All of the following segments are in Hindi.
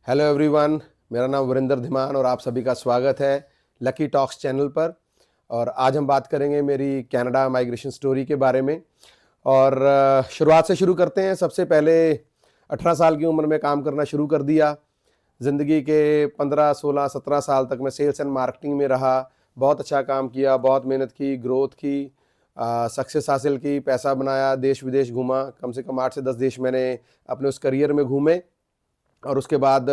हेलो एवरीवन, मेरा नाम वरिंदर धीमान और आप सभी का स्वागत है लकी टॉक्स चैनल पर। और आज हम बात करेंगे मेरी कनाडा माइग्रेशन स्टोरी के बारे में। और शुरुआत से शुरू करते हैं। सबसे पहले 18 साल की उम्र में काम करना शुरू कर दिया। ज़िंदगी के 15, 16, 17 साल तक मैं सेल्स एंड मार्केटिंग में रहा। बहुत अच्छा काम किया, बहुत मेहनत की, ग्रोथ की, सक्सेस हासिल की, पैसा बनाया, देश विदेश घूमा। कम से कम 8 से 10 देश मैंने अपने उस करियर में घूमे। और उसके बाद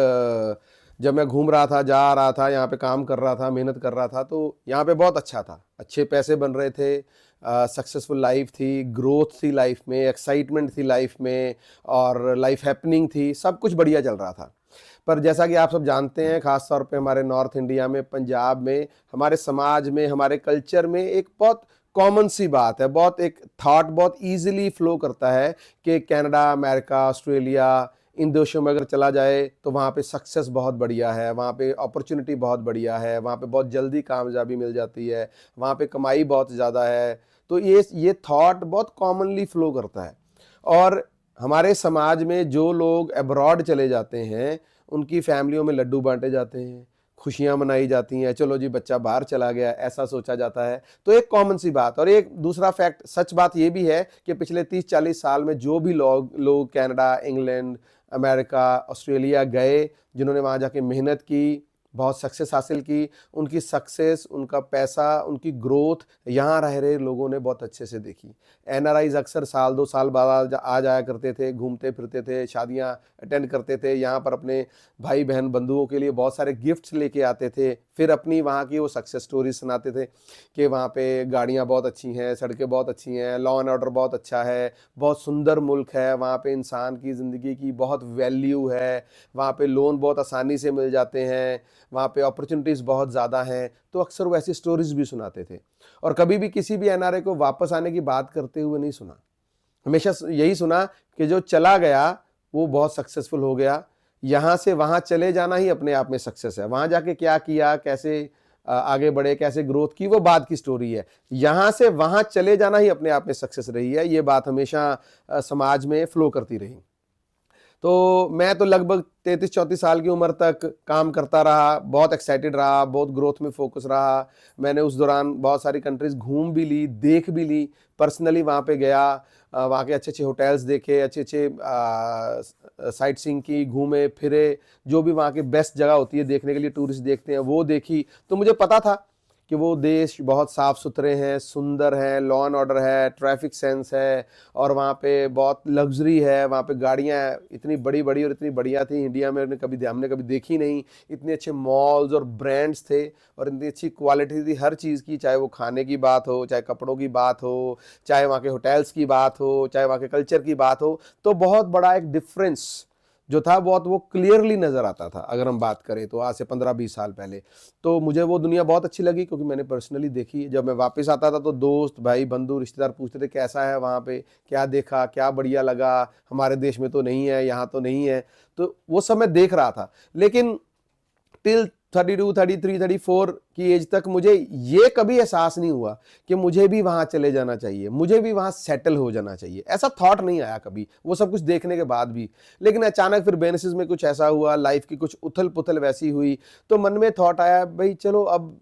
जब मैं घूम रहा था, जा रहा था, यहाँ पे काम कर रहा था, मेहनत कर रहा था, तो यहाँ पे बहुत अच्छा था। अच्छे पैसे बन रहे थे, सक्सेसफुल लाइफ थी, ग्रोथ थी लाइफ में, एक्साइटमेंट थी लाइफ में, और लाइफ हैपनिंग थी, सब कुछ बढ़िया चल रहा था। पर जैसा कि आप सब जानते हैं, ख़ास तौर पे हमारे नॉर्थ इंडिया में, पंजाब में, हमारे समाज में, हमारे कल्चर में एक बहुत कॉमन सी बात है, बहुत एक थॉट बहुत ईजिली फ्लो करता है कि कनाडा, अमेरिका, ऑस्ट्रेलिया, इन देशों में अगर चला जाए तो वहाँ पे सक्सेस बहुत बढ़िया है, वहाँ पे अपॉर्चुनिटी बहुत बढ़िया है, वहाँ पे बहुत जल्दी कामयाबी मिल जाती है, वहाँ पे कमाई बहुत ज़्यादा है। तो ये थॉट बहुत कॉमनली फ्लो करता है। और हमारे समाज में जो लोग अब्रॉड चले जाते हैं, उनकी फैमिलियों में लड्डू बांटे जाते हैं, खुशियाँ मनाई जाती हैं, चलो जी बच्चा बाहर चला गया, ऐसा सोचा जाता है। तो एक कॉमन सी बात। और एक दूसरा फैक्ट, सच बात ये भी है कि पिछले 30-40 साल में जो भी लोग कनाडा, इंग्लैंड, अमेरिका, ऑस्ट्रेलिया गए, जिन्होंने वहाँ जाके मेहनत की, बहुत सक्सेस हासिल की, उनकी सक्सेस, उनका पैसा, उनकी ग्रोथ यहाँ रह रहे लोगों ने बहुत अच्छे से देखी। एनआरआईज अक्सर साल 2 साल बाद आ जाया करते थे, घूमते फिरते थे, शादियाँ अटेंड करते थे, यहाँ पर अपने भाई बहन बंधुओं के लिए बहुत सारे गिफ्ट्स लेके आते थे, फिर अपनी वहाँ की वो सक्सेस स्टोरी सुनाते थे कि वहाँ पे गाड़ियाँ बहुत अच्छी हैं, सड़कें बहुत अच्छी हैं, लॉ एंड ऑर्डर बहुत अच्छा है, बहुत सुंदर मुल्क है, वहाँ पे इंसान की ज़िंदगी की बहुत वैल्यू है, वहाँ पे लोन बहुत आसानी से मिल जाते हैं, वहाँ पे अपॉर्चुनिटीज़ बहुत ज़्यादा हैं। तो अक्सर वो ऐसी स्टोरीज भी सुनाते थे। और कभी भी किसी भी एनआरआई को वापस आने की बात करते हुए नहीं सुना। हमेशा यही सुना कि जो चला गया वो बहुत सक्सेसफुल हो गया। यहाँ से वहाँ चले जाना ही अपने आप में सक्सेस है। वहाँ जाके क्या किया, कैसे आगे बढ़े, कैसे ग्रोथ की, वो बाद की स्टोरी है। यहाँ से वहाँ चले जाना ही अपने आप में सक्सेस रही है। ये बात हमेशा समाज में फ्लो करती रही। तो मैं तो लगभग 33-34 साल की उम्र तक काम करता रहा, बहुत एक्साइटेड रहा, बहुत ग्रोथ में फोकस रहा। मैंने उस दौरान बहुत सारी कंट्रीज घूम भी ली, देख भी ली, पर्सनली वहाँ पे गया, वहाँ के अच्छे अच्छे होटल्स देखे, अच्छे अच्छे साइट सीइंग की, घूमे फिरे, जो भी वहाँ की बेस्ट जगह होती है देखने के लिए टूरिस्ट देखते हैं वो देखी। तो मुझे पता था कि वो देश बहुत साफ़ सुथरे हैं, सुंदर हैं, लॉ एंड ऑर्डर है, ट्रैफिक सेंस है, और वहाँ पे बहुत लग्जरी है, वहाँ पे गाड़ियाँ इतनी बड़ी बड़ी और इतनी बढ़िया थी, इंडिया में हमने कभी देखी नहीं। इतने अच्छे मॉल्स और ब्रांड्स थे, और इतनी अच्छी क्वालिटी थी हर चीज़ की, चाहे वो खाने की बात हो, चाहे कपड़ों की बात हो, चाहे वहाँ के होटल्स की बात हो, चाहे वहाँ के कल्चर की बात हो। तो बहुत बड़ा एक डिफरेंस जो था बहुत वो क्लियरली नज़र आता था। अगर हम बात करें तो आज से 15-20 साल पहले, तो मुझे वो दुनिया बहुत अच्छी लगी, क्योंकि मैंने पर्सनली देखी। जब मैं वापस आता था तो दोस्त, भाई, बंधु, रिश्तेदार पूछते थे कैसा है वहाँ पे, क्या देखा, क्या बढ़िया लगा, हमारे देश में तो नहीं है, यहाँ तो नहीं है। तो वो सब मैं देख रहा था। लेकिन टिल 32, 33, 34 की एज तक मुझे ये कभी एहसास नहीं हुआ कि मुझे भी वहां चले जाना चाहिए, मुझे भी वहां सेटल हो जाना चाहिए। ऐसा थॉट नहीं आया कभी, वो सब कुछ देखने के बाद भी। लेकिन अचानक फिर बेनेसिस में कुछ ऐसा हुआ, लाइफ की कुछ उथल पुथल वैसी हुई, तो मन में थॉट आया, भाई चलो अब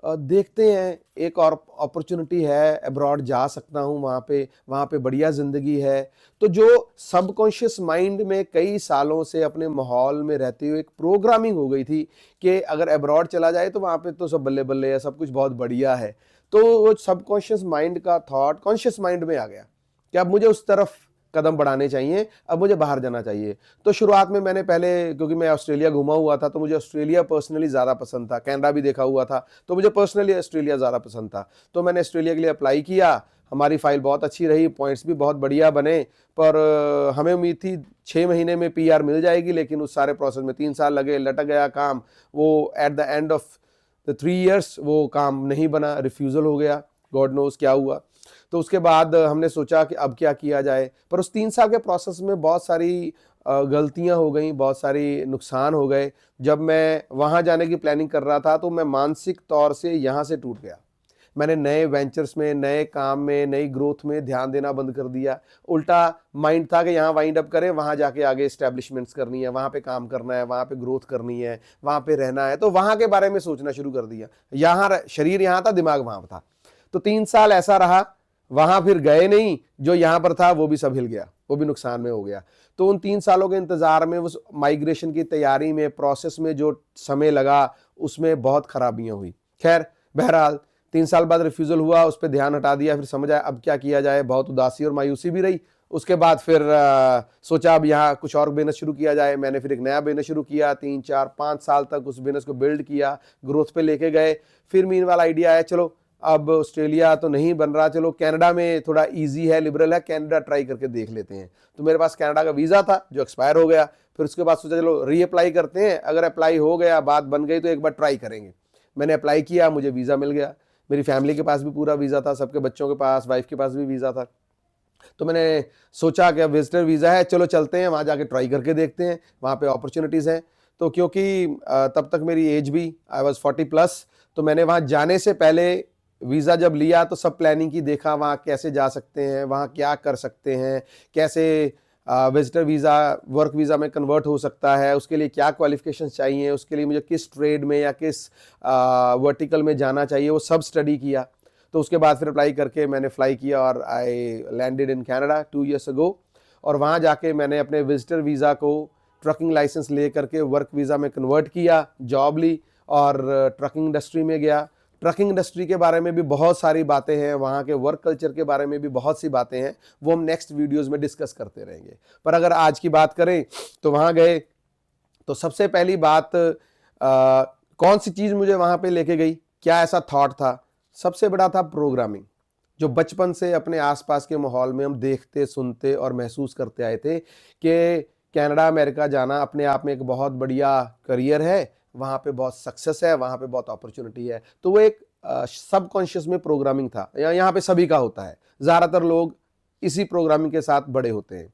देखते हैं, एक और अपॉर्चुनिटी है, अब्रॉड जा सकता हूँ, वहाँ पे बढ़िया ज़िंदगी है। तो जो सबकॉन्शियस माइंड में कई सालों से अपने माहौल में रहते हुए एक प्रोग्रामिंग हो गई थी कि अगर अब्रॉड चला जाए तो वहाँ पे तो सब बल्ले बल्ले है, सब कुछ बहुत बढ़िया है। तो वो सबकॉन्शियस माइंड का थॉट कॉन्शियस माइंड में आ गया कि अब मुझे उस तरफ कदम बढ़ाने चाहिए, अब मुझे बाहर जाना चाहिए। तो शुरुआत में मैंने पहले, क्योंकि मैं ऑस्ट्रेलिया घुमा हुआ था, तो मुझे ऑस्ट्रेलिया पर्सनली ज़्यादा पसंद था, कनाडा भी देखा हुआ था, तो मुझे पर्सनली ऑस्ट्रेलिया ज़्यादा पसंद था। तो मैंने ऑस्ट्रेलिया के लिए अप्लाई किया। हमारी फाइल बहुत अच्छी रही, पॉइंट्स भी बहुत बढ़िया बने। पर हमें उम्मीद थी 6 महीने में पीआर मिल जाएगी, लेकिन उस सारे प्रोसेस में 3 साल लगे, लटक गया काम। वो at the end of the 3 years वो काम नहीं बना, रिफ्यूज़ल हो गया, गॉड नोज क्या हुआ। तो उसके बाद हमने सोचा कि अब क्या किया जाए। पर उस 3 साल के प्रोसेस में बहुत सारी गलतियां हो गई, बहुत सारी नुकसान हो गए। जब मैं वहाँ जाने की प्लानिंग कर रहा था तो मैं मानसिक तौर से यहाँ से टूट गया। मैंने नए वेंचर्स में, नए काम में, नई ग्रोथ में ध्यान देना बंद कर दिया। उल्टा माइंड था कि यहाँ वाइंड अप करें, वहाँ जाके आगे एस्टेब्लिशमेंट्स करनी है, वहाँ पे काम करना है, वहाँ पे ग्रोथ करनी है, वहाँ पे रहना है, तो वहाँ के बारे में सोचना शुरू कर दिया। यहाँ शरीर यहाँ था, दिमाग वहाँ था। तो 3 साल ऐसा रहा, वहां फिर गए नहीं, जो यहां पर था वो भी सब हिल गया, वो भी नुकसान में हो गया। तो उन 3 सालों के इंतजार में, उस माइग्रेशन की तैयारी में, प्रोसेस में जो समय लगा, उसमें बहुत खराबियां हुई। खैर बहरहाल 3 साल बाद रिफ्यूजल हुआ, उस पर ध्यान हटा दिया, फिर समझ आया अब क्या किया जाए। बहुत उदासी और मायूसी भी रही। उसके बाद फिर सोचा अब यहाँ कुछ और बिजनेस शुरू किया जाए। मैंने फिर एक नया बिजनेस शुरू किया, 3, 4, 5 साल तक उस बिजनेस को बिल्ड किया, ग्रोथ पे लेके गए। फिर मीनवाइल आइडिया आया, चलो अब ऑस्ट्रेलिया तो नहीं बन रहा, चलो कनाडा में थोड़ा इजी है, लिबरल है, कनाडा ट्राई करके देख लेते हैं। तो मेरे पास कनाडा का वीज़ा था जो एक्सपायर हो गया। फिर उसके बाद सोचा चलो रीअप्लाई करते हैं, अगर अप्लाई हो गया, बात बन गई, तो एक बार ट्राई करेंगे। मैंने अप्लाई किया, मुझे वीज़ा मिल गया। मेरी फैमिली के पास भी पूरा वीज़ा था, सबके बच्चों के पास, वाइफ के पास भी वीज़ा था। तो मैंने सोचा कि अब विजिटर वीज़ा है, चलो चलते हैं, वहाँ जाके ट्राई करके देखते हैं, वहाँ पे अपॉर्चुनिटीज़ हैं। तो क्योंकि तब तक मेरी एज भी, आई वॉज 40+, तो मैंने वहाँ जाने से पहले वीज़ा जब लिया तो सब प्लानिंग की, देखा वहाँ कैसे जा सकते हैं, वहाँ क्या कर सकते हैं, कैसे विजिटर वीज़ा वर्क वीज़ा में कन्वर्ट हो सकता है, उसके लिए क्या क्वालिफिकेशन चाहिए, उसके लिए मुझे किस ट्रेड में या किस वर्टिकल में जाना चाहिए, वो सब स्टडी किया। तो उसके बाद फिर अप्लाई करके मैंने फ्लाई किया और आई लैंडेड इन कनाडा 2 years अगो। और वहाँ जाके मैंने अपने विजिटर वीज़ा को ट्रकिंग लाइसेंस ले करके वर्क वीज़ा में कन्वर्ट किया, जॉब ली और ट्रकिंग इंडस्ट्री में गया। ट्रकिंग इंडस्ट्री के बारे में भी बहुत सारी बातें हैं, वहाँ के वर्क कल्चर के बारे में भी बहुत सी बातें हैं, वो हम नेक्स्ट वीडियोज़ में डिस्कस करते रहेंगे। पर अगर आज की बात करें तो वहाँ गए तो सबसे पहली बात कौन सी चीज़ मुझे वहाँ पे लेके गई, क्या ऐसा थॉट था, सबसे बड़ा था प्रोग्रामिंग। जो बचपन से अपने आसपास के माहौल में हम देखते, सुनते और महसूस करते आए थे कि कनाडा अमेरिका जाना अपने आप में एक बहुत बढ़िया करियर है, वहाँ पे बहुत सक्सेस है, वहाँ पे बहुत अपॉर्चुनिटी है। तो वो एक सबकॉन्शियस में प्रोग्रामिंग था, यहाँ पे सभी का होता है, ज़्यादातर लोग इसी प्रोग्रामिंग के साथ बड़े होते हैं।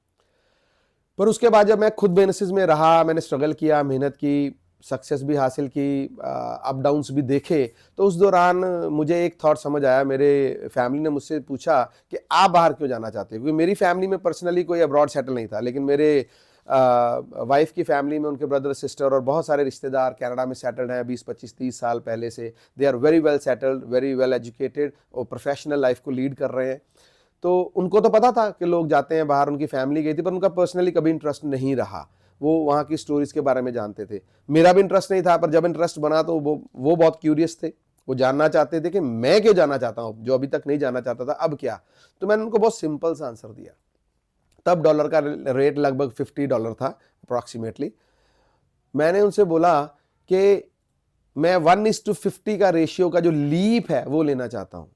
पर उसके बाद जब मैं खुद बिजनेस में रहा, मैंने स्ट्रगल किया, मेहनत की, सक्सेस भी हासिल की, अप डाउन्स भी देखे, तो उस दौरान मुझे एक थॉट समझ आया। मेरे फैमिली ने मुझसे पूछा कि आप बाहर क्यों जाना चाहते हो, क्योंकि मेरी फैमिली में पर्सनली कोई अब्रॉड सेटल नहीं था, लेकिन मेरे वाइफ की फैमिली में उनके ब्रदर सिस्टर और बहुत सारे रिश्तेदार कनाडा में सेटल्ड हैं 20, 25, 30 साल पहले से। They are very well settled, very well educated और प्रोफेशनल लाइफ को लीड कर रहे हैं। तो उनको तो पता था कि लोग जाते हैं बाहर, उनकी फैमिली गई थी, पर उनका पर्सनली कभी इंटरेस्ट नहीं रहा। वो वहाँ की स्टोरीज के बारे में जानते थे, मेरा भी इंटरेस्ट नहीं था, पर जब इंटरेस्ट बना तो वो बहुत क्यूरियस थे, वो जानना चाहते थे कि मैं क्यों जाना चाहता हूँ, जो अभी तक नहीं जाना चाहता था, अब क्या। तो मैंने उनको बहुत सिंपल सा आंसर दिया। तब डॉलर का रेट लगभग $50 था अप्रॉक्सीमेटली। मैंने उनसे बोला कि मैं 1:50 का रेशियो का जो लीप है वो लेना चाहता हूँ।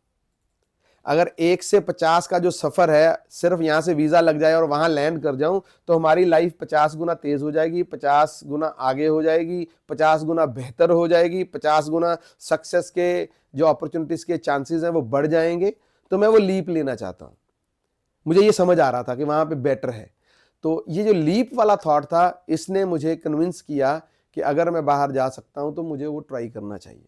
अगर 1 से 50 का जो सफ़र है, सिर्फ यहाँ से वीज़ा लग जाए और वहाँ लैंड कर जाऊँ, तो हमारी लाइफ 50 गुना तेज़ हो जाएगी, 50 गुना आगे हो जाएगी, 50 गुना बेहतर हो जाएगी, 50 गुना सक्सेस के जो अपॉर्चुनिटीज़ के चांसेस हैं वो बढ़ जाएंगे। तो मैं वो लीप लेना चाहता हूँ। मुझे ये समझ आ रहा था कि वहाँ पे बेटर है। तो ये जो लीप वाला थॉट था, इसने मुझे कन्विंस किया कि अगर मैं बाहर जा सकता हूँ तो मुझे वो ट्राई करना चाहिए।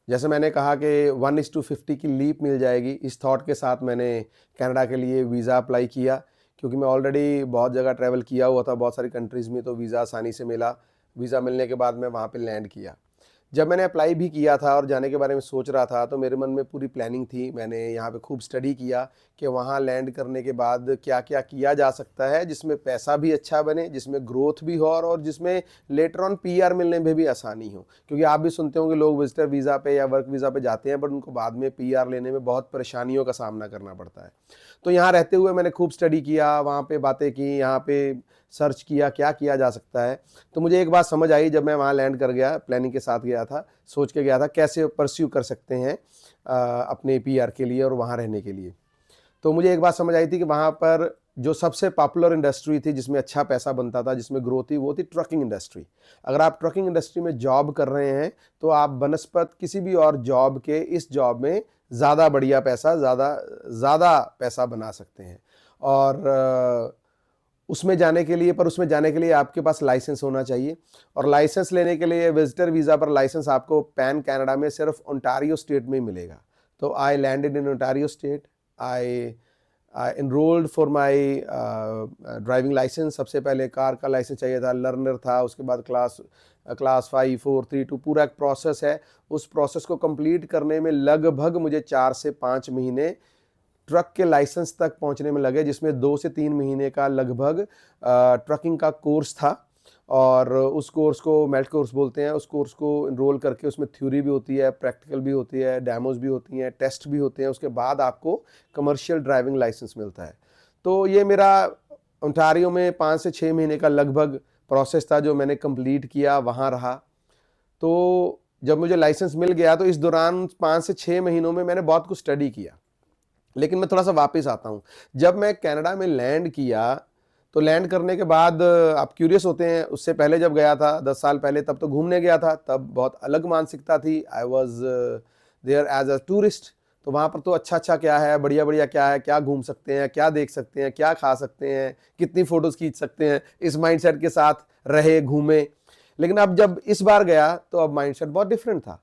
जैसे मैंने कहा कि 1:50 की लीप मिल जाएगी, इस थॉट के साथ मैंने कनाडा के लिए वीज़ा अप्लाई किया, क्योंकि मैं ऑलरेडी बहुत जगह ट्रैवल किया हुआ था, बहुत सारी कंट्रीज़ में, तो वीज़ा आसानी से मिला। वीज़ा मिलने के बाद मैं वहाँ पे लैंड किया। जब मैंने अप्लाई भी किया था और जाने के बारे में सोच रहा था, तो मेरे मन में पूरी प्लानिंग थी। मैंने यहाँ पे खूब स्टडी किया कि वहाँ लैंड करने के बाद क्या क्या किया जा सकता है जिसमें पैसा भी अच्छा बने, जिसमें ग्रोथ भी हो और जिसमें लेटर ऑन पीआर मिलने में भी आसानी हो। क्योंकि आप भी सुनते होंगे लोग विजिटर वीज़ा पे या वर्क वीज़ा पे जाते हैं, बट उनको बाद में पीआर लेने में बहुत परेशानियों का सामना करना पड़ता है। तो यहाँ रहते हुए मैंने खूब स्टडी किया, वहाँ पे बातें की, यहाँ पे सर्च किया क्या किया जा सकता है। तो मुझे एक बात समझ आई जब मैं वहाँ लैंड कर गया, प्लानिंग के साथ गया था, सोच के गया था कैसे परस्यू कर सकते हैं अपने पीआर के लिए और वहाँ रहने के लिए। तो मुझे एक बात समझ आई थी कि वहाँ पर जो सबसे पॉपुलर इंडस्ट्री थी, जिसमें अच्छा पैसा बनता था, जिसमें ग्रोथ थी, वो थी ट्रकिंग इंडस्ट्री। अगर आप ट्रकिंग इंडस्ट्री में जॉब कर रहे हैं तो आप बनस्पत किसी भी और जॉब के इस जॉब में ज़्यादा बढ़िया पैसा, ज़्यादा पैसा बना सकते हैं। और उसमें जाने के लिए आपके पास लाइसेंस होना चाहिए, और लाइसेंस लेने के लिए विजिटर वीज़ा पर लाइसेंस आपको पैन कनाडा में सिर्फ ओंटारियो स्टेट में ही मिलेगा। तो I landed in Ontario state. I enrolled for my driving licence. सबसे पहले कार का लाइसेंस चाहिए था, लर्नर था, उसके बाद क्लास 5, 4, 3, 2 पूरा एक प्रोसेस है। उस प्रोसेस को कंप्लीट करने में लगभग मुझे 4 से 5 महीने ट्रक के लाइसेंस तक पहुंचने में लगे, जिसमें 2 से 3 महीने का लगभग ट्रकिंग का कोर्स था। और उस कोर्स को मेल्ट कोर्स बोलते हैं। उस कोर्स को इनरोल करके उसमें थ्योरी भी होती है, प्रैक्टिकल भी होती है, डेमोज भी होती हैं, टेस्ट भी होते हैं। उसके बाद आपको कमर्शियल ड्राइविंग लाइसेंस मिलता है। तो ये मेरा ओंटारियो में 5 से 6 महीने का लगभग प्रोसेस था जो मैंने कंप्लीट किया, वहाँ रहा। तो जब मुझे लाइसेंस मिल गया तो इस दौरान 5 से 6 महीनों में मैंने बहुत कुछ स्टडी किया। लेकिन मैं थोड़ा सा वापस आता हूँ। जब मैं कनाडा में लैंड किया तो लैंड करने के बाद आप क्यूरियस होते हैं, उससे पहले जब गया था 10 साल पहले, तब तो घूमने गया था, तब बहुत अलग मानसिकता थी। I was there as a tourist. तो वहाँ पर तो अच्छा अच्छा क्या है, बढ़िया बढ़िया क्या है, क्या घूम सकते हैं, क्या देख सकते हैं, क्या खा सकते हैं, कितनी फोटोज खींच सकते हैं, इस माइंडसेट के साथ रहे, घूमे। लेकिन अब जब इस बार गया तो अब माइंडसेट बहुत डिफरेंट था।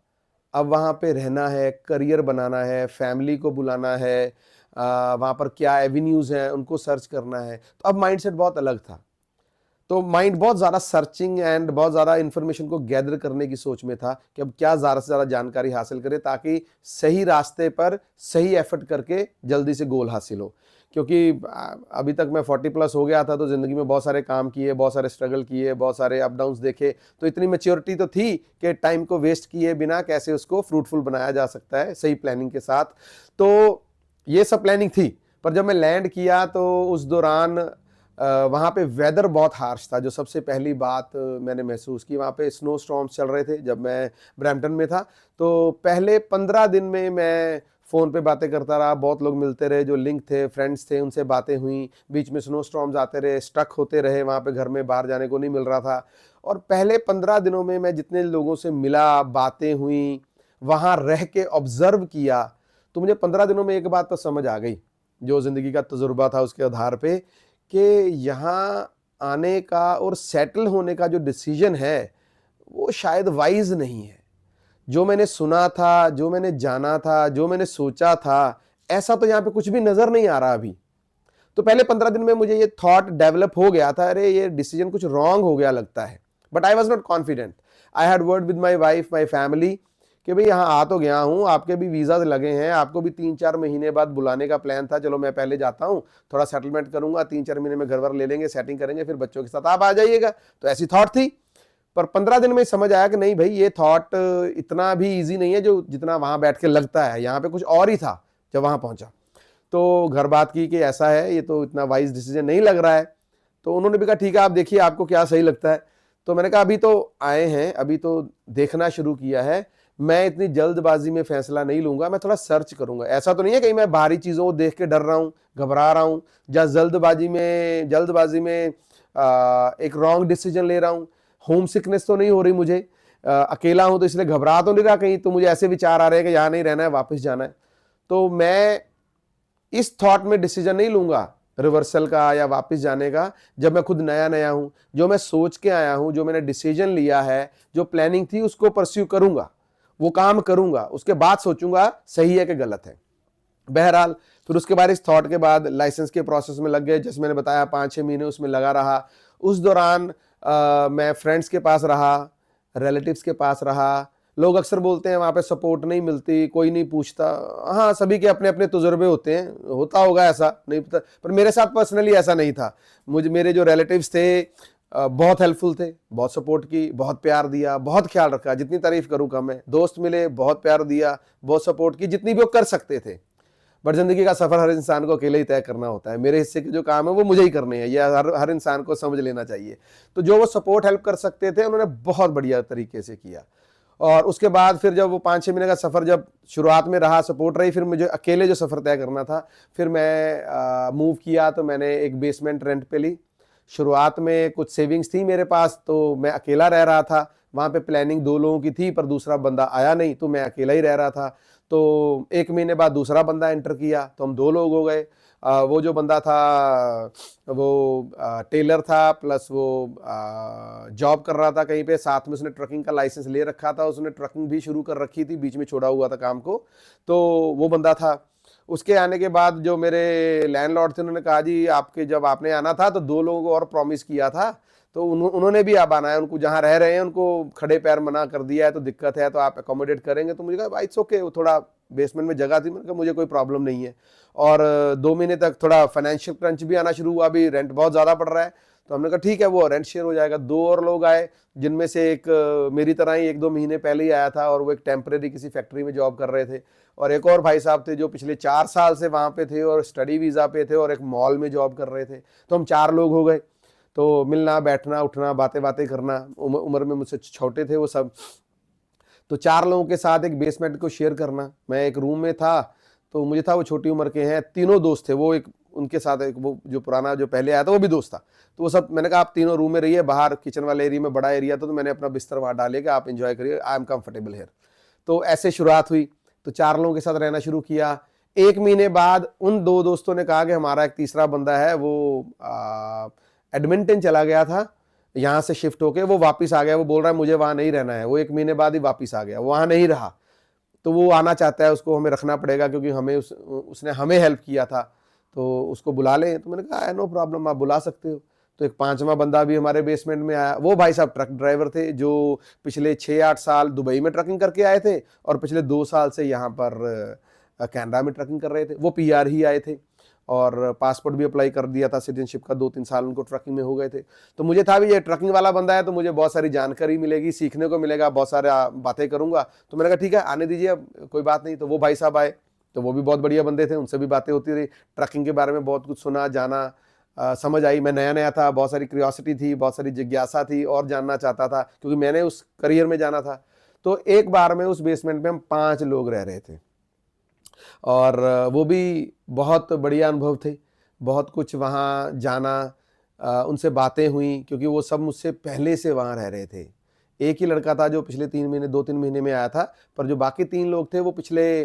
अब वहाँ पे रहना है, करियर बनाना है, फैमिली को बुलाना है, वहाँ पर क्या एवेन्यूज़ हैं उनको सर्च करना है। तो अब माइंडसेट बहुत अलग था। तो माइंड बहुत ज़्यादा सर्चिंग एंड बहुत ज़्यादा इन्फॉर्मेशन को गैदर करने की सोच में था कि अब क्या ज़्यादा से ज़्यादा जानकारी हासिल करें ताकि सही रास्ते पर सही एफर्ट करके जल्दी से गोल हासिल हो। क्योंकि अभी तक मैं 40 प्लस हो गया था, तो ज़िंदगी में बहुत सारे काम किए, बहुत सारे स्ट्रगल किए, बहुत सारे अप डाउन्स देखे। तो इतनी मैच्योरिटी तो थी कि टाइम को वेस्ट किए बिना कैसे उसको फ्रूटफुल बनाया जा सकता है सही प्लानिंग के साथ। तो ये सब प्लानिंग थी। पर जब मैं लैंड किया तो उस दौरान वहाँ पे वेदर बहुत हार्श था। जो सबसे पहली बात मैंने महसूस की, वहाँ पे स्नो स्टॉर्म्स चल रहे थे जब मैं ब्रैम्पटन में था। तो पहले 15 दिन में मैं फ़ोन पे बातें करता रहा, बहुत लोग मिलते रहे, जो लिंक थे, फ्रेंड्स थे, उनसे बातें हुई। बीच में स्नो स्टॉर्म्स आते रहे, स्टक होते रहे वहाँ पे, घर में बाहर जाने को नहीं मिल रहा था। और पहले 15 दिनों में मैं जितने लोगों से मिला, बातें हुई, वहाँ रह के ऑब्जर्व किया, तो मुझे 15 दिनों में एक बात तो समझ आ गई, जो ज़िंदगी का तजुर्बा था उसके आधार पे, कि यहाँ आने का और सेटल होने का जो डिसीजन है वो शायद वाइज नहीं है। जो मैंने सुना था, जो मैंने जाना था, जो मैंने सोचा था, ऐसा तो यहाँ पे कुछ भी नजर नहीं आ रहा अभी। तो पहले 15 दिन में मुझे ये थॉट डेवलप हो गया था, अरे ये डिसीजन कुछ रॉन्ग हो गया लगता है। But I was not confident. I had word with my wife, my family, कि भाई यहाँ आ तो गया हूँ, आपके भी वीज़ाज लगे हैं, आपको भी 3-4 महीने बाद बुलाने का प्लान था, चलो मैं पहले जाता हूँ, थोड़ा सेटलमेंट करूंगा, 3-4 महीने में घर वर ले लेंगे, सेटिंग करेंगे, फिर बच्चों के साथ आप आ जाइएगा। तो ऐसी थॉट थी। पर 15 दिन में समझ आया कि नहीं भाई, ये थॉट इतना भी ईजी नहीं है जो जितना वहां बैठ के लगता है। यहाँ पे कुछ और ही था जब वहां पहुंचा। तो घर बात की कि ऐसा है, ये तो इतना वाइज डिसीजन नहीं लग रहा है। तो उन्होंने भी कहा ठीक है, आप देखिए आपको क्या सही लगता है। तो मैंने कहा अभी तो आए हैं, अभी तो देखना शुरू किया है, मैं इतनी जल्दबाजी में फैसला नहीं लूंगा, मैं थोड़ा सर्च करूंगा। ऐसा तो नहीं है कहीं मैं बाहरी चीजों को देख के डर रहा हूँ, घबरा रहा हूँ, या जल्दबाजी में एक रॉन्ग डिसीजन ले रहा हूँ। होम सिकनेस तो नहीं हो रही मुझे, अकेला हूं तो इसलिए घबरा तो नहीं रहा कहीं, तो मुझे ऐसे विचार आ रहे हैं कि यहाँ नहीं रहना है, वापस जाना है। तो मैं इस थॉट में डिसीजन नहीं लूंगा रिवर्सल का या वापस जाने का, जब मैं खुद नया नया हूं, जो मैं सोच के आया हूं, जो मैंने डिसीजन लिया है, जो प्लानिंग थी उसको परस्यू करूंगा, वो काम करूंगा, उसके बाद सोचूंगा सही है कि गलत है। बहरहाल फिर उसके बाद इस थॉट के बाद लाइसेंस के प्रोसेस में लग गए, जैसे मैंने बताया 5-6 महीने उसमें लगा रहा। उस दौरान मैं फ्रेंड्स के पास रहा, रिलेटिव्स के पास रहा। लोग अक्सर बोलते हैं वहाँ पे सपोर्ट नहीं मिलती, कोई नहीं पूछता। हाँ, सभी के अपने अपने तजुर्बे होते हैं, होता होगा ऐसा, नहीं पता, पर मेरे साथ पर्सनली ऐसा नहीं था। मेरे जो रिलेटिव्स थे बहुत हेल्पफुल थे, बहुत सपोर्ट की, बहुत प्यार दिया, बहुत ख्याल रखा, जितनी तारीफ करूँ कम है। दोस्त मिले, बहुत प्यार दिया, बहुत सपोर्ट की, जितनी भी वो कर सकते थे। बट जिंदगी का सफर हर इंसान को अकेले ही तय करना होता है। मेरे हिस्से के जो काम है वो मुझे ही करने हैं, यह हर इंसान को समझ लेना चाहिए। तो जो वो सपोर्ट हेल्प कर सकते थे उन्होंने बहुत बढ़िया तरीके से किया। और उसके बाद फिर जब वो 5-6 महीने का सफर जब शुरुआत में रहा, सपोर्ट रही, फिर मुझे अकेले जो सफर तय करना था, फिर मैं मूव किया। तो मैंने एक बेसमेंट रेंट पे ली। शुरुआत में कुछ सेविंग्स थी मेरे पास, तो मैं अकेला रह रहा था। वहाँ पे प्लानिंग 2 लोगों की थी, पर दूसरा बंदा आया नहीं, तो मैं अकेला ही रह रहा था। तो 1 महीने बाद दूसरा बंदा एंटर किया, तो हम 2 लोग हो गए। वो जो बंदा था वो टेलर था, प्लस वो जॉब कर रहा था कहीं पे, साथ में उसने ट्रकिंग का लाइसेंस ले रखा था, उसने ट्रकिंग भी शुरू कर रखी थी, बीच में छोड़ा हुआ था काम को, तो वो बंदा था। उसके आने के बाद जो मेरे लैंडलॉर्ड थे उन्होंने कहा जी आपके जब आपने आना था तो 2 लोगों को और प्रॉमिस किया था, तो उन्होंने भी अब आना है, उनको जहाँ रह रहे हैं उनको खड़े पैर मना कर दिया है, तो दिक्कत है, तो आप अकोमोडेट करेंगे? तो मुझे कहा भाई इट्स ओके, वो थोड़ा बेसमेंट में जगह थी, मैंने कहा मुझे कोई प्रॉब्लम नहीं है। और 2 महीने तक थोड़ा फाइनेंशियल क्रंच भी आना शुरू हुआ, अभी रेंट बहुत ज़्यादा पड़ रहा है, तो हमने कहा ठीक है वो रेंट शेयर हो जाएगा। 2 और लोग आए, जिनमें से एक मेरी तरह ही 1-2 महीने पहले ही आया था, और वो एक टेम्परेरी किसी फैक्ट्री में जॉब कर रहे थे, और एक और भाई साहब थे जो पिछले 4 साल से वहाँ पे थे और स्टडी वीज़ा पे थे और एक मॉल में जॉब कर रहे थे, तो हम 4 लोग हो गए। तो मिलना बैठना उठना बातें बातें करना, उम्र में मुझसे छोटे थे वो सब, तो 4 लोगों के साथ एक बेसमेंट को शेयर करना। मैं एक रूम में था, तो मुझे था वो छोटी उम्र के हैं, तीनों दोस्त थे, वो एक उनके साथ एक वो जो पुराना जो पहले आया था वो भी दोस्त था, तो वो सब मैंने कहा आप तीनों रूम में रहिए, बाहर किचन वाले एरिया में बड़ा एरिया था, तो मैंने अपना बिस्तर वहाँ डाले कि आप एंजॉय करिए, आई एम कंफर्टेबल हेयर। तो ऐसे शुरुआत हुई, तो 4 लोगों के साथ रहना शुरू किया। 1 महीने बाद उन 2 दोस्तों ने कहा कि हमारा एक तीसरा बंदा है वो एडमिंटन चला गया था, यहाँ से शिफ्ट होके वो वापस आ गया, वो बोल रहा है मुझे वहाँ नहीं रहना है, वो 1 महीने बाद ही वापस आ गया, वहाँ नहीं रहा, तो वो आना चाहता है, उसको हमें रखना पड़ेगा क्योंकि हमें उसने हमें हेल्प किया था, तो उसको बुला लें। तो मैंने कहा नो प्रॉब्लम, आप बुला सकते हो। तो एक 5वां बंदा भी हमारे बेसमेंट में आया, वो भाई साहब ट्रक ड्राइवर थे जो पिछले 6-8 साल दुबई में ट्रकिंग करके आए थे, और पिछले 2 साल से यहाँ पर कनाडा में ट्रकिंग कर रहे थे। वो पीआर ही आए थे और पासपोर्ट भी अप्लाई कर दिया था सिटीजनशिप का, 2-3 साल उनको ट्रकिंग में हो गए थे। तो मुझे था भी ये ट्रकिंग वाला बंदा है तो मुझे बहुत सारी जानकारी मिलेगी, सीखने को मिलेगा, बहुत सारे बातें करूंगा, तो मैंने कहा ठीक है आने दीजिए, अब कोई बात नहीं। तो वो भाई साहब आए, तो वो भी बहुत बढ़िया बंदे थे, उनसे भी बातें होती रही, ट्रकिंग के बारे में बहुत कुछ सुना, जाना, समझ आई। मैं नया नया था, बहुत सारी क्यूरियोसिटी थी, बहुत सारी जिज्ञासा थी, और जानना चाहता था क्योंकि मैंने उस करियर में जाना था। तो एक बार में उस बेसमेंट में हम 5 लोग रह रहे थे, और वो भी बहुत बढ़िया अनुभव थे, बहुत कुछ वहाँ जाना, उनसे बातें हुई क्योंकि वो सब मुझसे पहले से वहाँ रह रहे थे। एक ही लड़का था जो पिछले 3 महीने 2-3 महीने में आया था, पर जो बाकी 3 लोग थे वो पिछले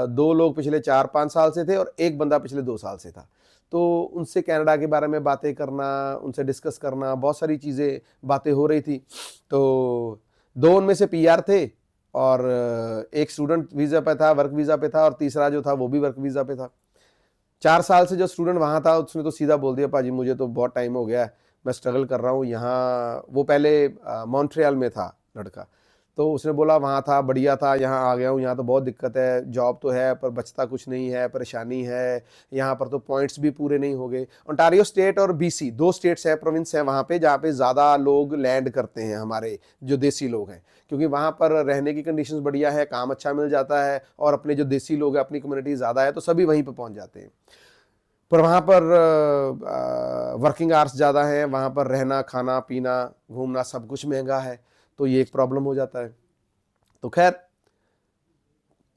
2 लोग पिछले 4-5 साल से थे और एक बंदा पिछले 2 साल से था। तो उनसे कनाडा के बारे में बातें करना, उनसे डिस्कस करना, बहुत सारी चीज़ें बातें हो रही थी। तो 2 उनमें से पीआर थे, और एक स्टूडेंट वीज़ा पे था, वर्क वीज़ा पे था, और तीसरा जो था वो भी वर्क वीज़ा पे था। 4 साल से जो स्टूडेंट वहाँ था उसने तो सीधा बोल दिया पाजी मुझे तो बहुत टाइम हो गया है, मैं स्ट्रगल कर रहा हूँ यहाँ। वो पहले मॉन्ट्रियल में था लड़का, तो उसने बोला वहाँ था बढ़िया था, यहाँ आ गया हूँ, यहाँ तो बहुत दिक्कत है, जॉब तो है पर बचता कुछ नहीं है, परेशानी है, यहाँ पर तो पॉइंट्स भी पूरे नहीं हो गए। ओंटारियो स्टेट और बीसी 2 स्टेट्स है, प्रोविंस है वहाँ पे, जहाँ पे ज़्यादा लोग लैंड करते हैं हमारे जो देसी लोग हैं, क्योंकि वहाँ पर रहने की कंडीशंस बढ़िया है, काम अच्छा मिल जाता है, और अपने जो देसी लोग हैं अपनी कम्युनिटी ज़्यादा है तो सभी वहीं पर पहुँच जाते हैं। पर वहाँ पर वर्किंग आवर्स ज़्यादा हैं, वहाँ पर रहना खाना पीना घूमना सब कुछ महंगा है, तो ये एक प्रॉब्लम हो जाता है। तो खैर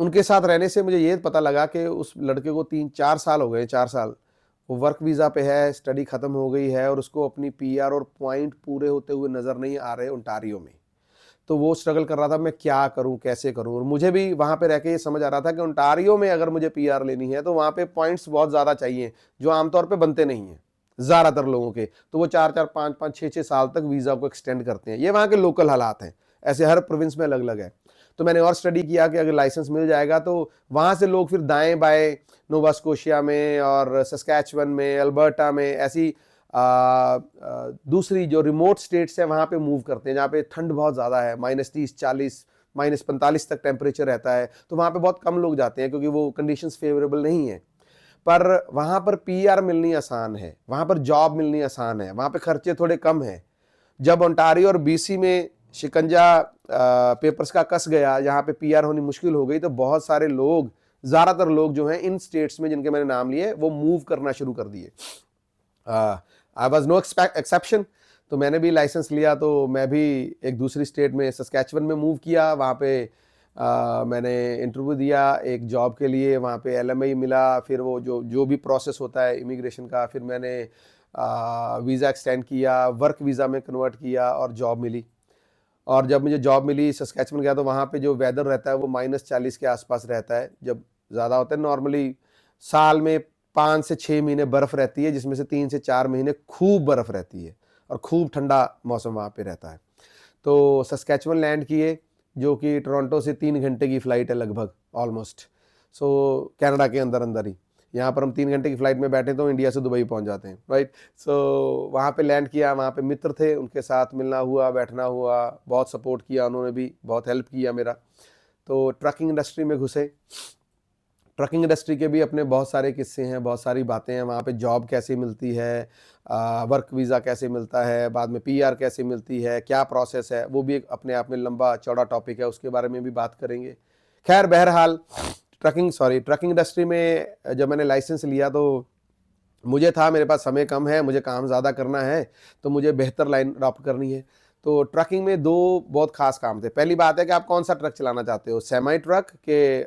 उनके साथ रहने से मुझे ये पता लगा कि उस लड़के को 3-4 साल हो गए, 4 साल वो वर्क वीज़ा पे है, स्टडी ख़त्म हो गई है, और उसको अपनी पीआर और पॉइंट पूरे होते हुए नज़र नहीं आ रहे ओंटारियो में। तो वो स्ट्रगल कर रहा था मैं क्या करूं कैसे करूं, और मुझे भी वहाँ पे रह के ये समझ आ रहा था कि ओंटारियो में अगर मुझे पीआर लेनी है तो वहाँ पे पॉइंट्स बहुत ज़्यादा चाहिए जो आमतौर पे बनते नहीं हैं ज़्यादातर लोगों के। तो वो 4-4 5-5 6-6 साल तक वीज़ा को एक्सटेंड करते हैं। ये वहाँ के लोकल हालात हैं, ऐसे हर प्रोविंस में अलग अलग है। तो मैंने और स्टडी किया कि अगर लाइसेंस मिल जाएगा तो वहाँ से लोग फिर दाएँ बाएँ नोवा स्कोशिया में और सस्कैचुअन में अल्बर्टा में ऐसी दूसरी जो रिमोट स्टेट्स है वहाँ पे मूव करते हैं जहाँ पे ठंड बहुत ज़्यादा है, -30-40 -45 तक टेम्परेचर रहता है, तो वहाँ पे बहुत कम लोग जाते हैं क्योंकि वो कंडीशंस फेवरेबल नहीं है। पर वहाँ पर पीआर मिलनी आसान है, वहाँ पर जॉब मिलनी आसान है, वहाँ पे खर्चे थोड़े कम हैं। जब ओंटारियो और बीसी में शिकंजा पेपर्स का कस गया, यहाँ पे पीआर होनी मुश्किल हो गई, तो बहुत सारे लोग, ज़्यादातर लोग जो हैं इन स्टेट्स में जिनके मैंने नाम लिए, वो मूव करना शुरू कर दिए। I was no exception. तो मैंने भी लाइसेंस लिया, तो मैं भी एक दूसरी स्टेट में सस्कैचुअन में मूव किया। वहाँ पे मैंने इंटरव्यू दिया एक जॉब के लिए, वहाँ पे एलएमआई मिला, फिर वो जो भी प्रोसेस होता है इमिग्रेशन का, फिर मैंने वीज़ा एक्सटेंड किया, वर्क वीज़ा में कन्वर्ट किया और जॉब मिली। और जब मुझे जॉब मिली सस्कैचुअन गया तो वहाँ पे जो वेदर रहता है वो -40 के आसपास रहता है, जब ज़्यादा होता है। नॉर्मली साल में 5 से 6 महीने बर्फ़ रहती है, जिसमें से 3 से 4 महीने खूब बर्फ़ रहती है और खूब ठंडा मौसम वहाँ पे रहता है। तो सस्कैचुअन लैंड किए, जो कि टोरंटो से 3 घंटे की फ़्लाइट है लगभग ऑलमोस्ट। सो कनाडा के अंदर-अंदर ही। यहाँ पर हम 3 घंटे की फ़्लाइट में बैठे तो इंडिया से दुबई पहुँच जाते हैं, राइट? सो वहाँ पे लैंड किया, वहाँ पे मित्र थे, उनके साथ मिलना हुआ, बैठना हुआ, बहुत सपोर्ट किया उन्होंने भी, बहुत हेल्प किया मेरा। तो ट्रकिंग इंडस्ट्री में घुसे। ट्रकिंग इंडस्ट्री के भी अपने बहुत सारे किस्से हैं, बहुत सारी बातें हैं। वहाँ पे जॉब कैसे मिलती है, वर्क वीज़ा कैसे मिलता है, बाद में पीआर कैसे मिलती है, क्या प्रोसेस है, वो भी एक अपने आप में लंबा चौड़ा टॉपिक है, उसके बारे में भी बात करेंगे। खैर बहरहाल ट्रकिंग इंडस्ट्री में जब मैंने लाइसेंस लिया तो मुझे था मेरे पास समय कम है, मुझे काम ज़्यादा करना है, तो मुझे बेहतर लाइन अडॉप्ट करनी है। तो ट्रकिंग में 2 बहुत ख़ास काम थे। पहली बात है कि आप कौन-सा ट्रक चलाना चाहते हो, सेमी ट्रक के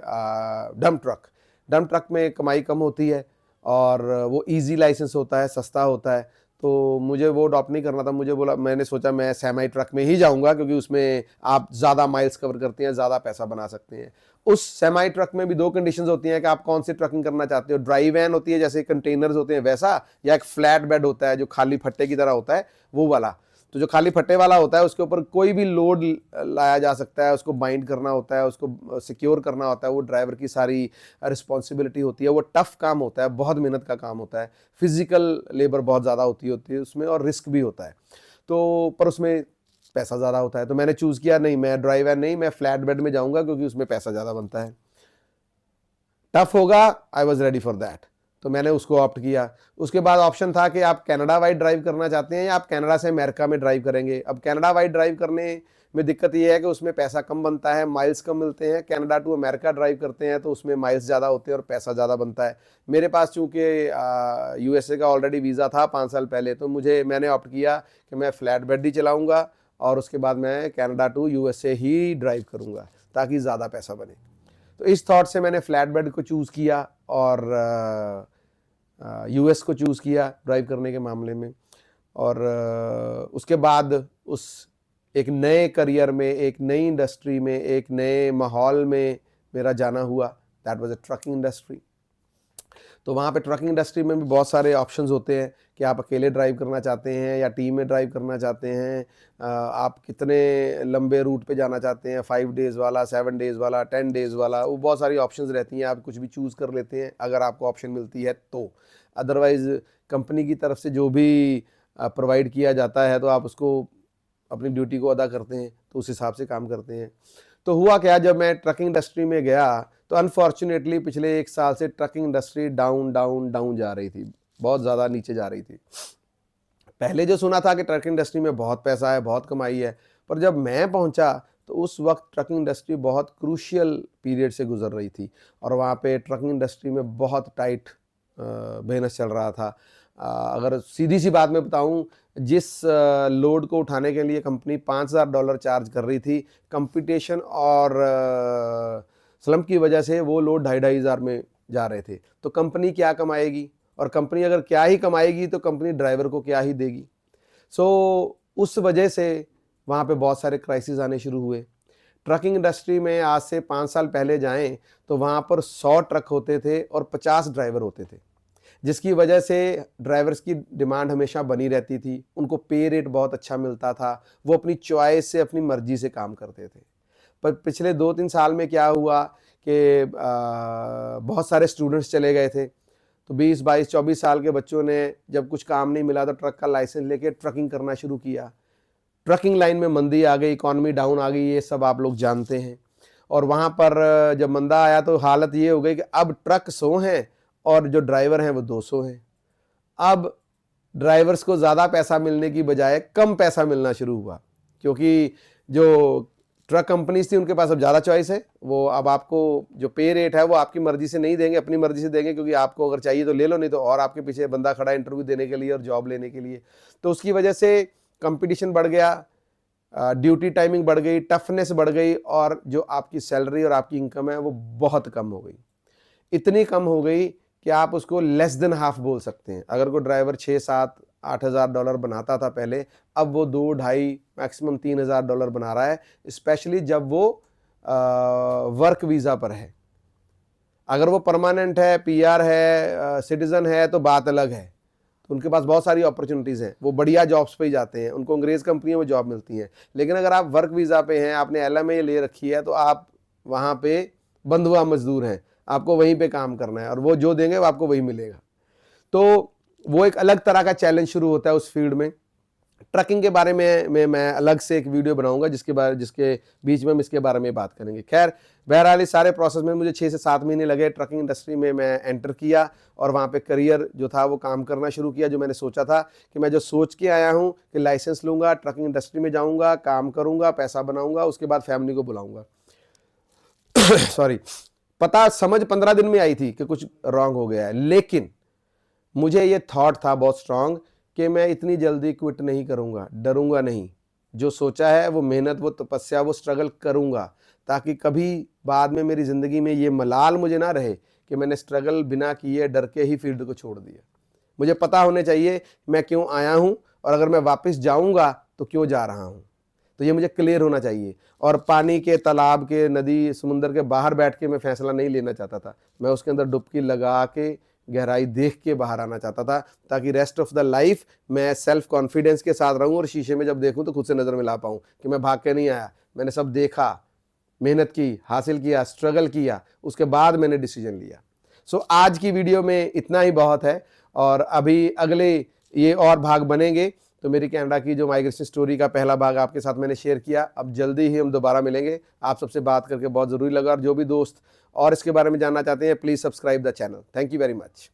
डंप ट्रक। डंप ट्रक में कमाई कम होती है और वो ईज़ी लाइसेंस होता है, सस्ता होता है, तो मुझे वो अडॉप्ट नहीं करना था। मैंने सोचा मैं सेमी ट्रक में ही जाऊँगा, क्योंकि उसमें आप ज़्यादा माइल्स कवर करते हैं, ज़्यादा पैसा बना सकते हैं। उस सेमी ट्रक में भी 2 कंडीशंस होती हैं कि आप कौन सी ट्रकिंग करना चाहते हो। ड्राई वैन होती है, जैसे कंटेनर्स होते हैं वैसा, या एक फ्लैट बेड होता है जो खाली फट्टे की तरह होता है, वो वाला। तो जो खाली फट्टे वाला होता है उसके ऊपर कोई भी लोड लाया जा सकता है, उसको बाइंड करना होता है, उसको सिक्योर करना होता है, वो ड्राइवर की सारी रिस्पॉन्सिबिलिटी होती है। वो टफ काम होता है, बहुत मेहनत का काम होता है, फिजिकल लेबर बहुत ज़्यादा होती है उसमें, और रिस्क भी होता है। तो पर उसमें पैसा ज़्यादा होता है, तो मैंने चूज़ किया नहीं, मैं ड्राई वैन नहीं, मैं फ्लैट बेड में जाऊँगा, क्योंकि उसमें पैसा ज़्यादा बनता है। टफ होगा, I was ready for that, तो मैंने उसको ऑप्ट किया। उसके बाद ऑप्शन था कि आप कनाडा वाइड ड्राइव करना चाहते हैं या आप कनाडा से अमेरिका में ड्राइव करेंगे। अब कनाडा वाइड ड्राइव करने में दिक्कत ये है कि उसमें पैसा कम बनता है, माइल्स कम मिलते हैं। कनाडा टू अमेरिका ड्राइव करते हैं तो उसमें माइल्स ज़्यादा होते हैं और पैसा ज़्यादा बनता है। मेरे पास चूँकि यूएसए का ऑलरेडी वीज़ा था 5 साल पहले, तो मैंने ऑप्ट किया कि मैं फ्लैट बेड ही चलाऊँगा और उसके बाद मैं कनाडा टू यूएसए ही ड्राइव करूँगा, ताकि ज़्यादा पैसा बने। तो इस थॉट से मैंने फ्लैट बेड को चूज़ किया और यूएस को चूज़ किया ड्राइव करने के मामले में। और उसके बाद उस एक नए करियर में, एक नई इंडस्ट्री में, एक नए माहौल में मेरा जाना हुआ। That was a trucking industry. तो वहाँ पे ट्रकिंग इंडस्ट्री में भी बहुत सारे ऑप्शंस होते हैं कि आप अकेले ड्राइव करना चाहते हैं या टीम में ड्राइव करना चाहते हैं। आप कितने लंबे रूट पे जाना चाहते हैं, 5 डेज़ वाला, 7 डेज़ वाला, 10 डेज़ वाला, वो बहुत सारी ऑप्शंस रहती हैं। आप कुछ भी चूज़ कर लेते हैं अगर आपको ऑप्शन मिलती है तो। अदरवाइज़ कंपनी की तरफ से जो भी प्रोवाइड किया जाता है तो आप उसको अपनी ड्यूटी को अदा करते हैं, तो उस हिसाब से काम करते हैं। तो हुआ क्या, जब मैं ट्रकिंग इंडस्ट्री में गया तो अनफॉर्चुनेटली पिछले 1 साल से trucking industry down down down जा रही थी, बहुत ज़्यादा नीचे जा रही थी। पहले जो सुना था कि ट्रकिंग इंडस्ट्री में बहुत पैसा है, बहुत कमाई है, पर जब मैं पहुंचा तो उस वक्त ट्रकिंग इंडस्ट्री बहुत क्रूशियल पीरियड से गुजर रही थी और वहाँ पे ट्रकिंग इंडस्ट्री में बहुत टाइट बिजनेस चल रहा था। अगर सीधी सी बात मैं बताऊं, जिस लोड को उठाने के लिए कंपनी $5,000 चार्ज कर रही थी, कंपटीशन और स्लम की वजह से वो लोड 2,500 में जा रहे थे। तो कंपनी क्या कमाएगी, और कंपनी अगर क्या ही कमाएगी तो कंपनी ड्राइवर को क्या ही देगी। सो उस वजह से वहाँ पे बहुत सारे क्राइसिस आने शुरू हुए। ट्रकिंग इंडस्ट्री में आज से 5 साल पहले जाएं तो वहाँ पर 100 ट्रक होते थे और 50 ड्राइवर होते थे, जिसकी वजह से ड्राइवर्स की डिमांड हमेशा बनी रहती थी। उनको पे रेट बहुत अच्छा मिलता था, वो अपनी चॉइस से, अपनी मर्जी से काम करते थे। पर पिछले 2-3 साल में क्या हुआ कि बहुत सारे स्टूडेंट्स चले गए थे, तो 20, 22, 24 साल के बच्चों ने जब कुछ काम नहीं मिला तो ट्रक का लाइसेंस लेके ट्रकिंग करना शुरू किया। ट्रकिंग लाइन में मंदी आ गई, इकॉनमी डाउन आ गई, ये सब आप लोग जानते हैं। और वहाँ पर जब मंदा आया तो हालत ये हो गई कि अब ट्रक 100 हैं और जो ड्राइवर हैं वो 200 हैं। अब ड्राइवर्स को ज़्यादा पैसा मिलने की बजाय कम पैसा मिलना शुरू हुआ, क्योंकि जो ट्रक कंपनीज थी उनके पास अब ज़्यादा चॉइस है। वो अब आपको जो पे रेट है वो आपकी मर्जी से नहीं देंगे, अपनी मर्जी से देंगे, क्योंकि आपको अगर चाहिए तो ले लो, नहीं तो और आपके पीछे बंदा खड़ा है इंटरव्यू देने के लिए और जॉब लेने के लिए। तो उसकी वजह से कंपटीशन बढ़ गया, ड्यूटी टाइमिंग बढ़ गई, टफनेस बढ़ गई, और जो आपकी सैलरी और आपकी इनकम है वो बहुत कम हो गई। इतनी कम हो गई कि आप उसको लेस देन हाफ बोल सकते हैं। अगर कोई ड्राइवर 6, 7, $8,000 बनाता था पहले, अब वो 2, ढाई, मैक्सिमम $3,000 बना रहा है, स्पेशली जब वो वर्क वीज़ा पर है। अगर वो परमानेंट है, पीआर है, सिटीजन है तो बात अलग है, तो उनके पास बहुत सारी अपॉर्चुनिटीज़ हैं, वो बढ़िया जॉब्स पे ही जाते हैं, उनको अंग्रेज़ कंपनियों में जॉब मिलती हैं। लेकिन अगर आप वर्क वीज़ा पे हैं, आपने LMA ले रखी है, तो आप वहाँ पे बंधुआ मजदूर हैं, आपको वहीं पे काम करना है और वो जो देंगे वो आपको वही मिलेगा। तो वो एक अलग तरह का चैलेंज शुरू होता है उस फील्ड में। ट्रकिंग के बारे में मैं अलग से एक वीडियो बनाऊंगा जिसके बीच में हम इसके बारे में बात करेंगे। खैर, बहरहाल इस सारे प्रोसेस में मुझे 6 से 7 महीने लगे। ट्रकिंग इंडस्ट्री में मैं एंटर किया और वहाँ पे करियर जो था वो काम करना शुरू किया। जो मैंने सोचा था कि मैं जो सोच के आया हूँ कि लाइसेंस लूँगा, ट्रकिंग इंडस्ट्री में जाऊँगा, काम करूँगा, पैसा बनाऊँगा, उसके बाद फैमिली को बुलाऊँगा सॉरी, पता समझ 15 दिन में आई थी कि कुछ रॉन्ग हो गया है। लेकिन मुझे ये थॉट था बहुत स्ट्रांग कि मैं इतनी जल्दी क्विट नहीं करूँगा, डरूंगा नहीं। जो सोचा है वो मेहनत, वो तपस्या, वो स्ट्रगल करूँगा, ताकि कभी बाद में मेरी ज़िंदगी में ये मलाल मुझे ना रहे कि मैंने स्ट्रगल बिना किए डर के ही फील्ड को छोड़ दिया। मुझे पता होने चाहिए मैं क्यों आया हूँ और अगर मैं वापस जाऊँगा तो क्यों जा रहा हूँ। तो ये मुझे क्लियर होना चाहिए। और पानी के, तालाब के, नदी, समुंदर के बाहर बैठ के मैं फैसला नहीं लेना चाहता था। मैं उसके अंदर डुबकी लगा के गहराई देख के बाहर आना चाहता था, ताकि रेस्ट ऑफ द लाइफ मैं सेल्फ कॉन्फिडेंस के साथ रहूं और शीशे में जब देखूं तो खुद से नज़र मिला पाऊं कि मैं भाग के नहीं आया, मैंने सब देखा, मेहनत की, हासिल किया, स्ट्रगल किया, उसके बाद मैंने डिसीजन लिया। सो आज की वीडियो में इतना ही बहुत है और अभी अगले ये और भाग बनेंगे। तो मेरी कनाडा की जो माइग्रेशन स्टोरी का पहला भाग आपके साथ मैंने शेयर किया, अब जल्दी ही हम दोबारा मिलेंगे। आप सबसे बात करके बहुत ज़रूरी लगा और जो भी दोस्त और इसके बारे में जानना चाहते हैं please subscribe the channel. Thank you very much.